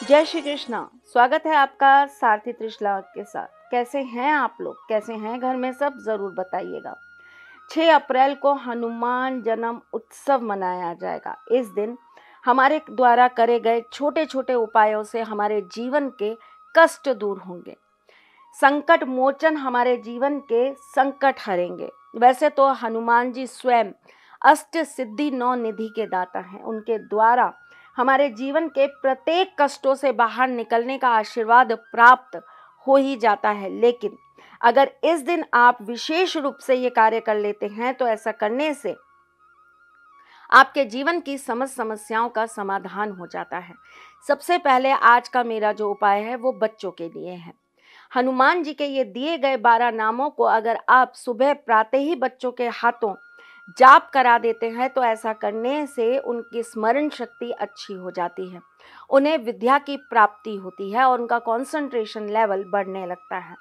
जय श्री कृष्णा। स्वागत है आपका सारथी त्रिशला के साथ। कैसे हैं आप लोग, कैसे हैं घर में सब, ज़रूर बताइएगा। 6 अप्रैल को हनुमान जन्म उत्सव मनाया जाएगा। इस दिन हमारे द्वारा करे गए छोटे छोटे उपायों से हमारे जीवन के कष्ट दूर होंगे, संकट मोचन हमारे जीवन के संकट हरेंगे। वैसे तो हनुमान जी स्वयं अष्ट सिद्धि 9 निधि के दाता हैं। उनके द्वारा हमारे जीवन के प्रत्येक कष्टों से बाहर निकलने का आशीर्वाद प्राप्त हो ही जाता है। लेकिन अगर इस दिन आप विशेष रूप से ये कार्य कर लेते हैं तो ऐसा करने से आपके जीवन की समस्त समस्याओं का समाधान हो जाता है। सबसे पहले आज का मेरा जो उपाय है वो बच्चों के लिए है। हनुमान जी के ये दिए गए 12 नामों को अगर आप सुबह प्रातः ही बच्चों के हाथों जाप करा देते हैं तो ऐसा करने से उनकी स्मरण शक्ति अच्छी हो जाती है, उन्हें विद्या की प्राप्ति होती है और उनका कंसंट्रेशन लेवल बढ़ने लगता है।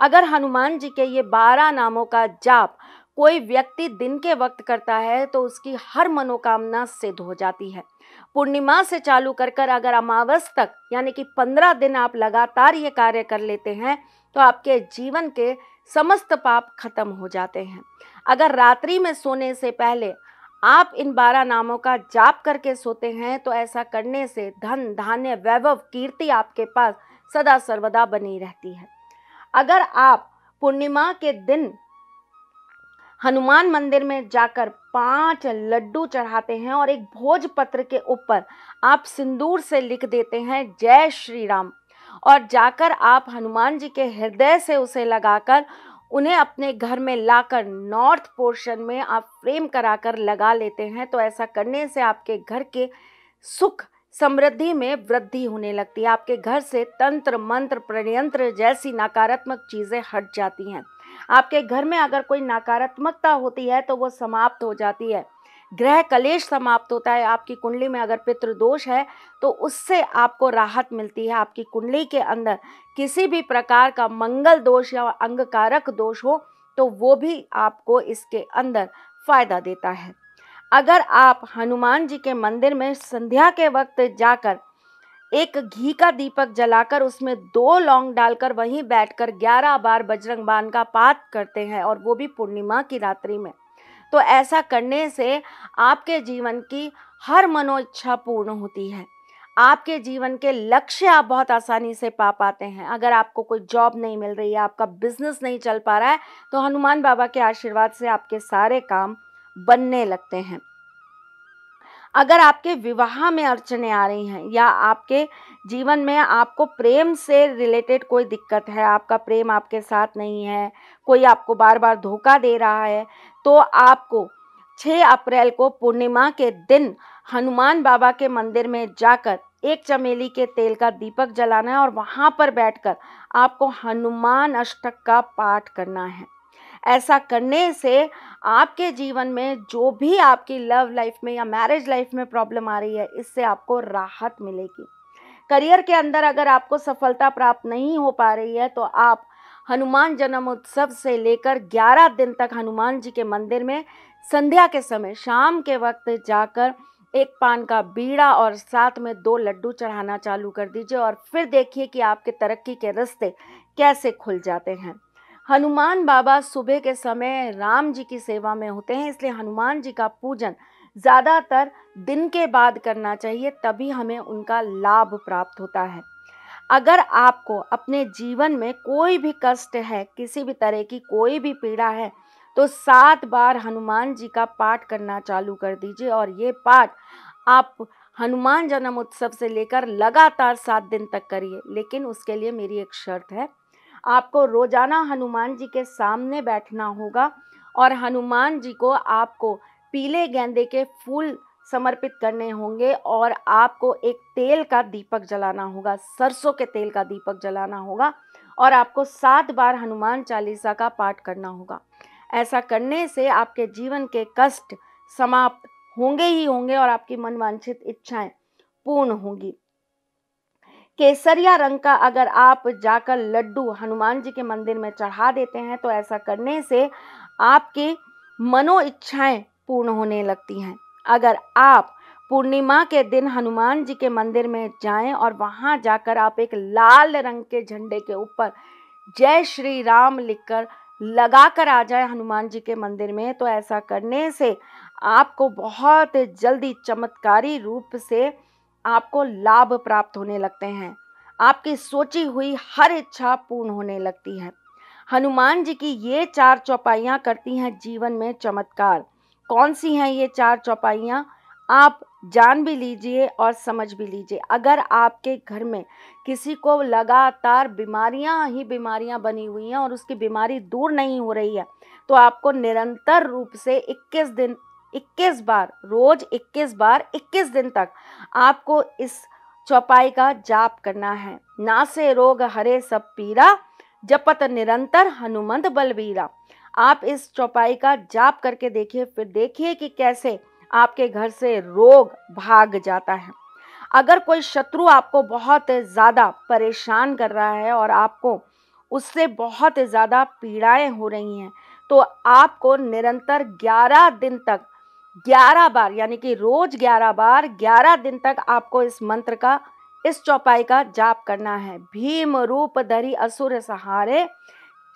अगर हनुमान जी के ये 12 नामों का जाप कोई व्यक्ति दिन के वक्त करता है तो उसकी हर मनोकामना सिद्ध हो जाती है। पूर्णिमा से चालू कर अगर अमावस तक यानी कि 15 दिन आप लगातार ये कार्य कर लेते हैं तो आपके जीवन के समस्त पाप खत्म हो जाते हैं। अगर रात्रि में सोने से पहले आप इन 12 नामों का जाप करके सोते हैं तो ऐसा करने से धन धान्य वैभव कीर्ति आपके पास सदा सर्वदा बनी रहती है। अगर आप पूर्णिमा के दिन हनुमान मंदिर में जाकर 5 लड्डू चढ़ाते हैं और एक भोजपत्र के ऊपर आप सिंदूर से लिख देते हैं जय श्री राम, और जाकर आप हनुमान जी के हृदय से उसे लगाकर उन्हें अपने घर में लाकर नॉर्थ पोर्शन में आप फ्रेम कराकर लगा लेते हैं तो ऐसा करने से आपके घर के सुख समृद्धि में वृद्धि होने लगती है। आपके घर से तंत्र मंत्र प्रणयंत्र जैसी नकारात्मक चीज़ें हट जाती हैं। आपके घर में अगर कोई नकारात्मकता होती है तो वो समाप्त हो जाती है, ग्रह कलेश समाप्त होता है। आपकी कुंडली में अगर पितृदोष है तो उससे आपको राहत मिलती है। आपकी कुंडली के अंदर किसी भी प्रकार का मंगल दोष या अंगकारक दोष हो तो वो भी आपको इसके अंदर फायदा देता है। अगर आप हनुमान जी के मंदिर में संध्या के वक्त जाकर एक घी का दीपक जलाकर उसमें 2 लौंग डालकर वहीं बैठकर 11 बार बजरंग बाण का पाठ करते हैं और वो भी पूर्णिमा की रात्रि में, तो ऐसा करने से आपके जीवन की हर मनोइच्छा पूर्ण होती है। आपके जीवन के लक्ष्य आप बहुत आसानी से पा पाते हैं। अगर आपको कोई जॉब नहीं मिल रही है, आपका बिजनेस नहीं चल पा रहा है तो हनुमान बाबा के आशीर्वाद से आपके सारे काम बनने लगते हैं। अगर आपके विवाह में अड़चने आ रही हैं या आपके जीवन में आपको प्रेम से रिलेटेड कोई दिक्कत है, आपका प्रेम आपके साथ नहीं है, कोई आपको बार बार धोखा दे रहा है, तो आपको 6 अप्रैल को पूर्णिमा के दिन हनुमान बाबा के मंदिर में जाकर एक चमेली के तेल का दीपक जलाना है और वहाँ पर बैठकर आपको हनुमान अष्टक का पाठ करना है। ऐसा करने से आपके जीवन में जो भी आपकी लव लाइफ में या मैरिज लाइफ में प्रॉब्लम आ रही है, इससे आपको राहत मिलेगी। करियर के अंदर अगर आपको सफलता प्राप्त नहीं हो पा रही है तो आप हनुमान जन्म उत्सव से लेकर 11 दिन तक हनुमान जी के मंदिर में संध्या के समय शाम के वक्त जाकर एक पान का बीड़ा और साथ में 2 लड्डू चढ़ाना चालू कर दीजिए और फिर देखिए कि आपके तरक्की के रास्ते कैसे खुल जाते हैं। हनुमान बाबा सुबह के समय राम जी की सेवा में होते हैं, इसलिए हनुमान जी का पूजन ज़्यादातर दिन के बाद करना चाहिए, तभी हमें उनका लाभ प्राप्त होता है। अगर आपको अपने जीवन में कोई भी कष्ट है, किसी भी तरह की कोई भी पीड़ा है, तो 7 बार हनुमान जी का पाठ करना चालू कर दीजिए और ये पाठ आप हनुमान जन्म उत्सव से लेकर लगातार 7 दिन तक करिए। लेकिन उसके लिए मेरी एक शर्त है, आपको रोजाना हनुमान जी के सामने बैठना होगा और हनुमान जी को आपको पीले गेंदे के फूल समर्पित करने होंगे और आपको एक तेल का दीपक जलाना होगा, सरसों के तेल का दीपक जलाना होगा और आपको 7 बार हनुमान चालीसा का पाठ करना होगा। ऐसा करने से आपके जीवन के कष्ट समाप्त होंगे ही होंगे और आपकी मनवांछित इच्छाएं पूर्ण होंगी। केसरिया रंग का अगर आप जाकर लड्डू हनुमान जी के मंदिर में चढ़ा देते हैं तो ऐसा करने से आपकी मनो इच्छाएं पूर्ण होने लगती हैं। अगर आप पूर्णिमा के दिन हनुमान जी के मंदिर में जाएं और वहां जाकर आप एक लाल रंग के झंडे के ऊपर जय श्री राम लिखकर लगा कर आ जाए हनुमान जी के मंदिर में। तो ऐसा करने से आपको बहुत जल्दी चमत्कारी रूप से आपको लाभ प्राप्त होने लगते हैं। आपकी सोची हुई हर इच्छा पूर्ण होने लगती है। हनुमान जी की ये 4 चौपाइयाँ करती हैं जीवन में चमत्कार। कौन सी हैं ये 4 चौपाइयाँ, आप जान भी लीजिए और समझ भी लीजिए। अगर आपके घर में किसी को लगातार बीमारियां बनी हुई हैं और उसकी बीमारी दूर नहीं हो रही है, तो आपको निरंतर रूप से 21 बार, रोज 21 बार 21 दिन तक आपको इस चौपाई का जाप करना है। नासे रोग हरे सब पीरा, जपत निरंतर हनुमंत बलबीरा। आप इस चौपाई का जाप करके देखिए, फिर देखिए कि कैसे आपके घर से रोग भाग जाता है। अगर कोई शत्रु आपको बहुत ज़्यादा परेशान कर रहा है और आपको उससे बहुत ज़्यादा पीड़ाएं हो रही हैं, तो आपको निरंतर 11 दिन तक 11 बार, यानी कि रोज 11 बार 11 दिन तक आपको इस मंत्र का, इस चौपाई का जाप करना है। भीम रूप धरि असुर सहारे,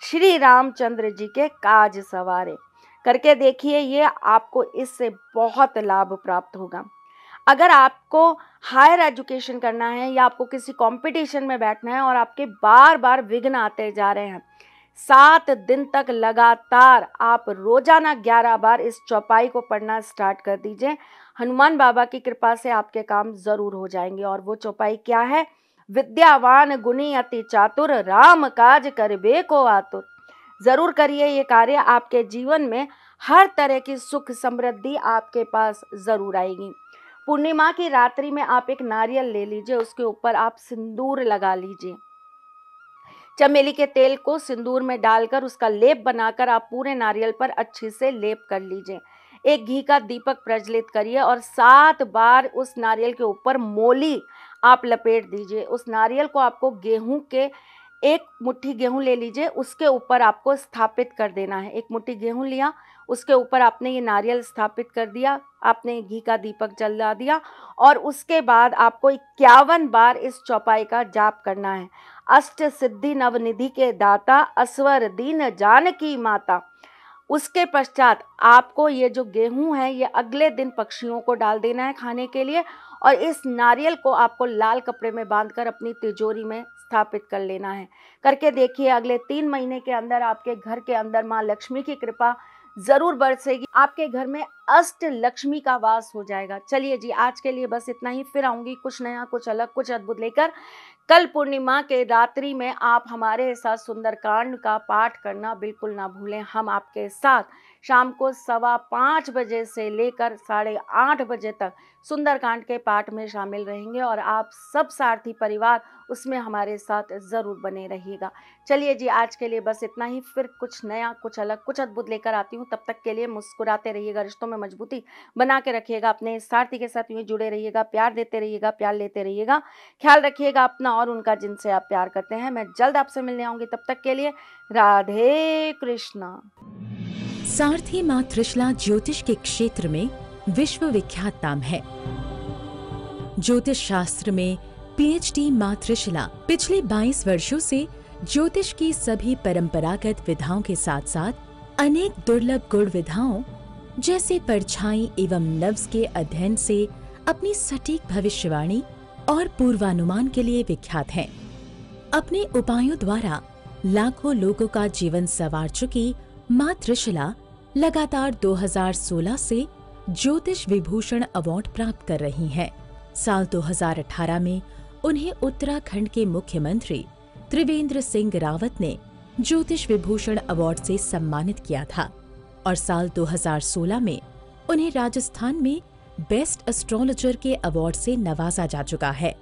श्री रामचंद्र जी के काज सवारे। करके देखिए, ये आपको इससे बहुत लाभ प्राप्त होगा। अगर आपको हायर एजुकेशन करना है या आपको किसी कंपटीशन में बैठना है और आपके बार बार विघ्न आते जा रहे हैं, 7 दिन तक लगातार आप रोजाना 11 बार इस चौपाई को पढ़ना स्टार्ट कर दीजिए। हनुमान बाबा की कृपा से आपके काम जरूर हो जाएंगे। और वो चौपाई क्या है? विद्यावान गुणी अति चातुर, राम काज करबे को आतुर। जरूर करिए ये कार्य, आपके जीवन में हर तरह की सुख समृद्धि आपके पास जरूर आएगी। पूर्णिमा की रात्रि में आप एक नारियल ले लीजिए, उसके ऊपर आप सिंदूर लगा लीजिए। चमेली के तेल को सिंदूर में डालकर उसका लेप बनाकर आप पूरे नारियल पर अच्छे से लेप कर लीजिए। एक घी का दीपक प्रज्वलित करिए और 7 बार उस नारियल के ऊपर मोली आप लपेट दीजिए। उस नारियल को आपको गेहूं के, 1 मुट्ठी गेहूं ले लीजिए, उसके ऊपर आपको स्थापित कर देना है। 1 मुट्ठी गेहूं लिया, उसके ऊपर आपने ये नारियल स्थापित कर दिया, आपने घी का दीपक जला दिया और उसके बाद आपको 51 बार इस चौपाई का जाप करना है। अष्ट सिद्धि नवनिधि के दाता, अस्वर दीन जानकी माता। उसके पश्चात आपको ये जो गेहूं है ये अगले दिन पक्षियों को डाल देना है खाने के लिए, और इस नारियल को आपको लाल कपड़े में बांधकर अपनी तिजोरी में स्थापित कर लेना है। करके देखिए, अगले 3 महीने के अंदर आपके घर के अंदर माँ लक्ष्मी की कृपा जरूर बरसेगी। आपके घर में अष्ट लक्ष्मी का वास हो जाएगा। चलिए जी, आज के लिए बस इतना ही। फिर आऊंगी कुछ नया, कुछ अलग, कुछ अद्भुत लेकर। कल पूर्णिमा के रात्रि में आप हमारे साथ सुंदरकांड का पाठ करना बिल्कुल ना भूलें। हम आपके साथ शाम को 5:15 बजे से लेकर 8:30 बजे तक सुंदरकांड के पाठ में शामिल रहेंगे और आप सब सारथी परिवार उसमें हमारे साथ ज़रूर बने रहिएगा। चलिए जी, आज के लिए बस इतना ही। फिर कुछ नया, कुछ अलग, कुछ अद्भुत लेकर आती हूँ। तब तक के लिए मुस्कुराते रहिएगा, रिश्तों में मजबूती बना के रखिएगा, अपने सारथी के साथ यूँ जुड़े रहिएगा, प्यार देते रहिएगा, प्यार लेते रहिएगा। ख्याल रखिएगा अपना और उनका जिनसे आप प्यार करते हैं। मैं जल्द आपसे मिलने आऊँगी, तब तक के लिए राधे कृष्णा। सारथी माँ त्रिशला ज्योतिष के क्षेत्र में विश्व विख्यात नाम है। ज्योतिष शास्त्र में पीएचडी माँ त्रिशला पिछले 22 वर्षों से ज्योतिष की सभी परंपरागत विधाओं के साथ साथ अनेक दुर्लभ गुण विधाओं जैसे परछाई एवं नव्स के अध्ययन से अपनी सटीक भविष्यवाणी और पूर्वानुमान के लिए विख्यात हैं। अपने उपायों द्वारा लाखों लोगों का जीवन संवार चुकी माँ त्रिशला लगातार 2016 से ज्योतिष विभूषण अवार्ड प्राप्त कर रही हैं। साल 2018 में उन्हें उत्तराखंड के मुख्यमंत्री त्रिवेंद्र सिंह रावत ने ज्योतिष विभूषण अवार्ड से सम्मानित किया था और साल 2016 में उन्हें राजस्थान में बेस्ट एस्ट्रोलॉजर के अवार्ड से नवाजा जा चुका है।